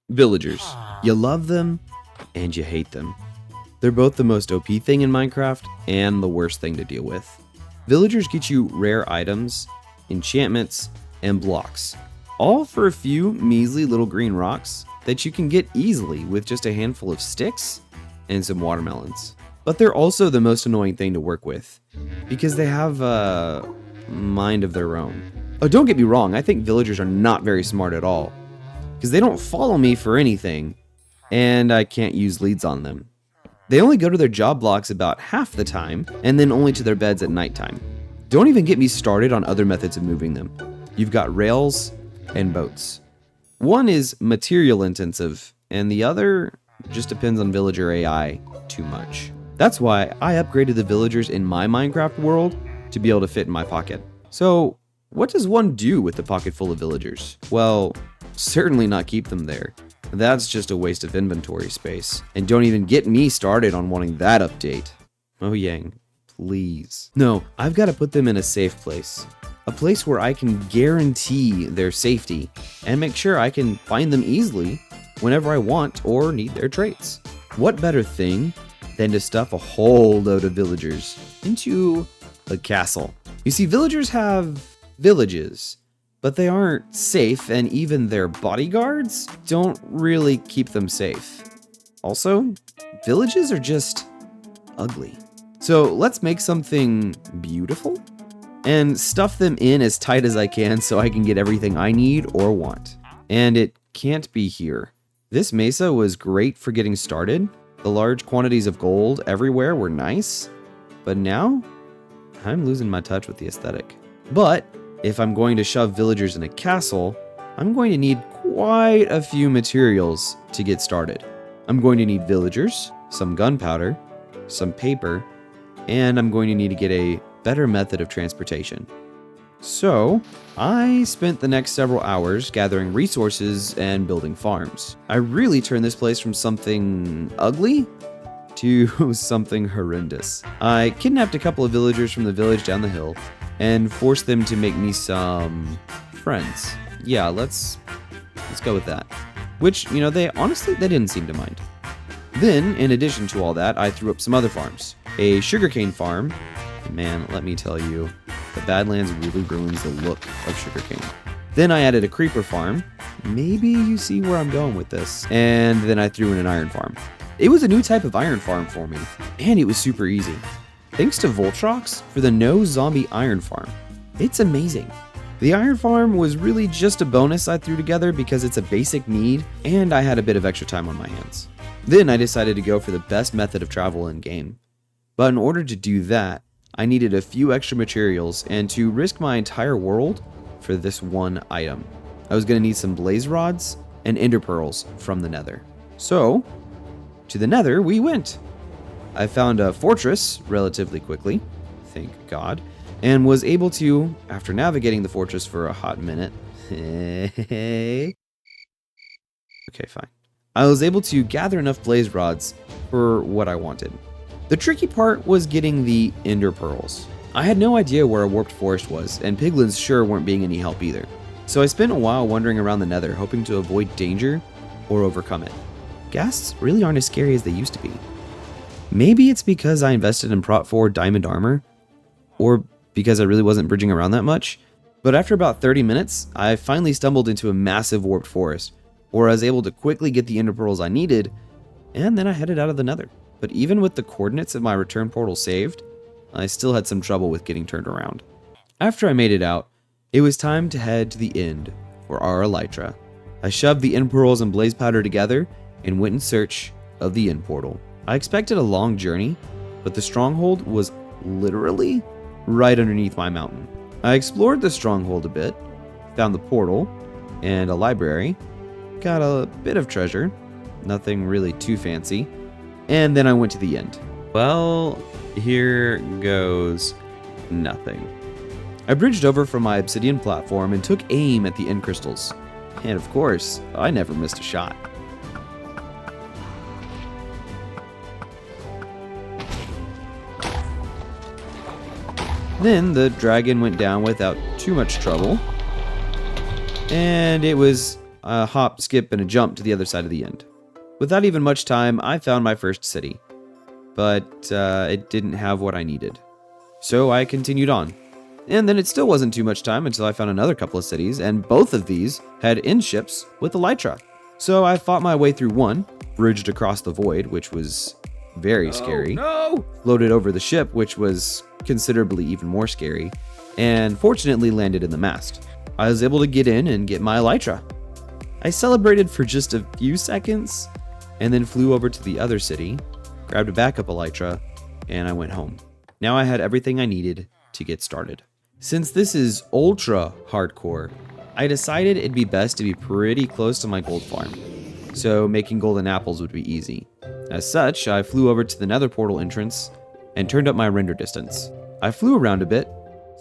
Villagers. You love them and you hate them. They're both the most OP thing in Minecraft and the worst thing to deal with. Villagers get you rare items, enchantments, and blocks, all for a few measly little green rocks that you can get easily with just a handful of sticks and some watermelons. But they're also the most annoying thing to work with, because they have a mind of their own. Oh, don't get me wrong, I think villagers are not very smart at all, because they don't follow me for anything, and I can't use leads on them. They only go to their job blocks about half the time, and then only to their beds at nighttime. Don't even get me started on other methods of moving them. You've got rails and boats. One is material intensive, and the other just depends on villager AI too much. That's why I upgraded the villagers in my Minecraft world to be able to fit in my pocket. So, what does one do with a pocket full of villagers? Well, certainly not keep them there. That's just a waste of inventory space. And don't even get me started on wanting that update. Oh Yang, please. No, I've got to put them in a safe place. A place where I can guarantee their safety and make sure I can find them easily whenever I want or need their traits. What better thing than to stuff a whole load of villagers into a castle? You see, villagers have villages, but they aren't safe, and even their bodyguards don't really keep them safe. Also, villages are just ugly. So let's make something beautiful and stuff them in as tight as I can so I can get everything I need or want. And it can't be here. This mesa was great for getting started. The large quantities of gold everywhere were nice, but now I'm losing my touch with the aesthetic. But if I'm going to shove villagers in a castle, I'm going to need quite a few materials to get started. I'm going to need villagers, some gunpowder, some paper, and I'm going to need to get a better method of transportation. So, I spent the next several hours gathering resources and building farms. I really turned this place from something ugly to something horrendous. I kidnapped a couple of villagers from the village down the hill and forced them to make me some friends. Yeah, let's go with that. Which, you know, they didn't seem to mind. Then, in addition to all that, I threw up some other farms. A sugarcane farm. Man, let me tell you, the Badlands really ruins the look of sugarcane. Then I added a creeper farm. Maybe you see where I'm going with this. And then I threw in an iron farm. It was a new type of iron farm for me, and it was super easy. Thanks to Voltrox for the no zombie iron farm. It's amazing. The iron farm was really just a bonus I threw together because it's a basic need and I had a bit of extra time on my hands. Then I decided to go for the best method of travel in game. But in order to do that, I needed a few extra materials and to risk my entire world for this one item. I was going to need some blaze rods and ender pearls from the nether. So, to the nether we went. I found a fortress relatively quickly, thank God, and was able to, after navigating the fortress for a hot minute, okay, fine. I was able to gather enough blaze rods for what I wanted. The tricky part was getting the ender pearls. I had no idea where a warped forest was, and piglins sure weren't being any help either. So I spent a while wandering around the nether, hoping to avoid danger or overcome it. Ghasts really aren't as scary as they used to be. Maybe it's because I invested in Prot 4 diamond armor, or because I really wasn't bridging around that much, but after about 30 minutes, I finally stumbled into a massive warped forest, where I was able to quickly get the ender pearls I needed, and then I headed out of the nether. But even with the coordinates of my return portal saved, I still had some trouble with getting turned around. After I made it out, it was time to head to the end for our elytra. I shoved the end pearls and blaze powder together and went in search of the end portal. I expected a long journey, but the stronghold was literally right underneath my mountain. I explored the stronghold a bit, found the portal and a library, got a bit of treasure, nothing really too fancy, and then I went to the end. Well, here goes nothing. I bridged over from my obsidian platform and took aim at the end crystals. And of course, I never missed a shot. Then the dragon went down without too much trouble, and it was a hop, skip, and a jump to the other side of the end. Without even much time, I found my first city, but it didn't have what I needed. So I continued on. And then it still wasn't too much time until I found another couple of cities, and both of these had end ships with elytra. So I fought my way through one, bridged across the void, which was very scary. No! Floated over the ship, which was considerably even more scary, and fortunately landed in the mast. I was able to get in and get my elytra. I celebrated for just a few seconds, and then flew over to the other city, grabbed a backup elytra, and I went home. Now I had everything I needed to get started. Since this is ultra hardcore, I decided it'd be best to be pretty close to my gold farm, so making golden apples would be easy. As such, I flew over to the nether portal entrance and turned up my render distance. I flew around a bit,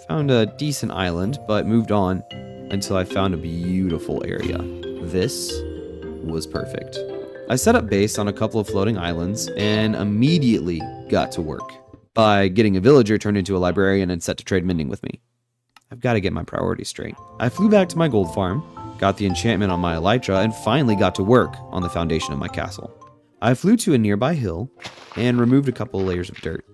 found a decent island, but moved on until I found a beautiful area. This was perfect. I set up base on a couple of floating islands and immediately got to work by getting a villager turned into a librarian and set to trade mending with me. I've got to get my priorities straight. I flew back to my gold farm, got the enchantment on my elytra, and finally got to work on the foundation of my castle. I flew to a nearby hill and removed a couple of layers of dirt.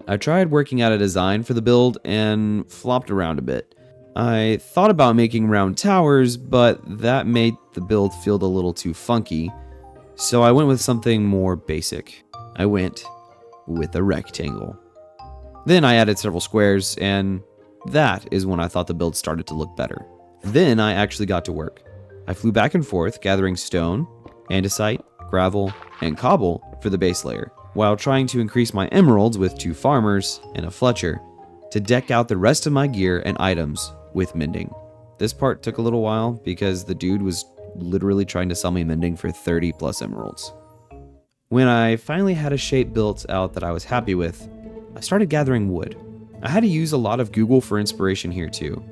I tried working out a design for the build and flopped around a bit. I thought about making round towers, but that made the build feel a little too funky, so I went with something more basic. I went with a rectangle. Then I added several squares, and that is when I thought the build started to look better. Then I actually got to work. I flew back and forth gathering stone, andesite, gravel, and cobble for the base layer, while trying to increase my emeralds with 2 farmers and a Fletcher to deck out the rest of my gear and items with mending. This part took a little while because the dude was literally trying to sell me mending for 30 plus emeralds. When I finally had a shape built out that I was happy with, I started gathering wood. I had to use a lot of Google for inspiration here too.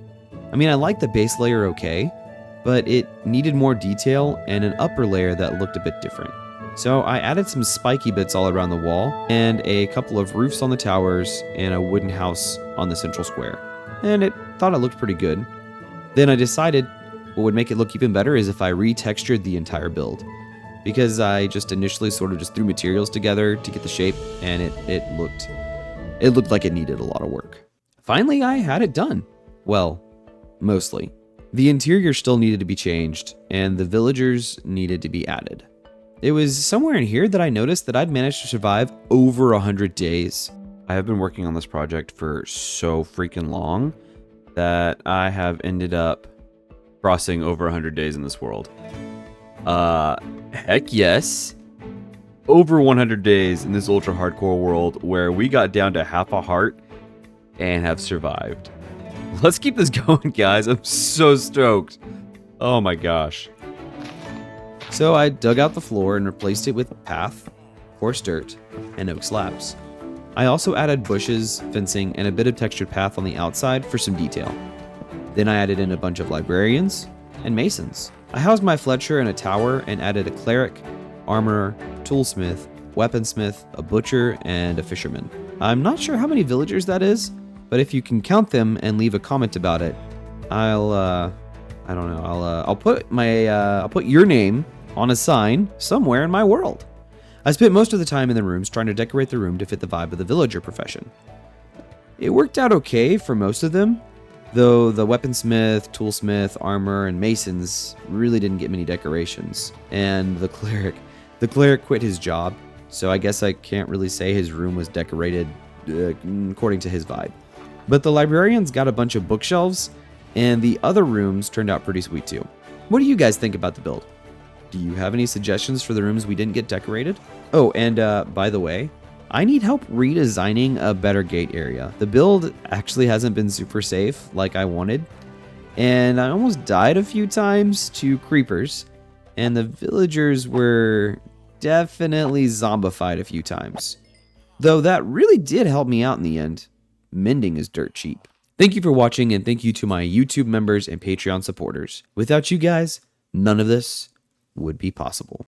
I mean, I liked the base layer okay, but it needed more detail and an upper layer that looked a bit different. So I added some spiky bits all around the wall and a couple of roofs on the towers and a wooden house on the central square. And it thought it looked pretty good. Then I decided what would make it look even better is if I retextured the entire build, because I just initially sort of just threw materials together to get the shape, and it looked like it needed a lot of work. Finally, I had it done. Well, mostly. The interior still needed to be changed, and the villagers needed to be added. It was somewhere in here that I noticed that I'd managed to survive over 100 days. I have been working on this project for so freaking long that I have ended up crossing over 100 days in this world. Heck yes. Over 100 days in this ultra hardcore world where we got down to half a heart and have survived. Let's keep this going, guys. I'm so stoked. Oh my gosh. So I dug out the floor and replaced it with path, coarse dirt, and oak slabs. I also added bushes, fencing, and a bit of textured path on the outside for some detail. Then I added in a bunch of librarians and masons. I housed my Fletcher in a tower and added a cleric, armorer, toolsmith, weaponsmith, a butcher, and a fisherman. I'm not sure how many villagers that is, but if you can count them and leave a comment about it, I'll put your name on a sign somewhere in my world. I spent most of the time in the rooms trying to decorate the room to fit the vibe of the villager profession. It worked out okay for most of them, though the weaponsmith, toolsmith, armor, and masons really didn't get many decorations. And the cleric quit his job, so I guess I can't really say his room was decorated according to his vibe. But the librarians got a bunch of bookshelves, and the other rooms turned out pretty sweet too. What do you guys think about the build? Do you have any suggestions for the rooms we didn't get decorated? Oh, and by the way, I need help redesigning a better gate area. The build actually hasn't been super safe like I wanted, and I almost died a few times to creepers, and the villagers were definitely zombified a few times. Though that really did help me out in the end. Mending is dirt cheap. Thank you for watching, and thank you to my YouTube members and Patreon supporters. Without you guys, none of this would be possible.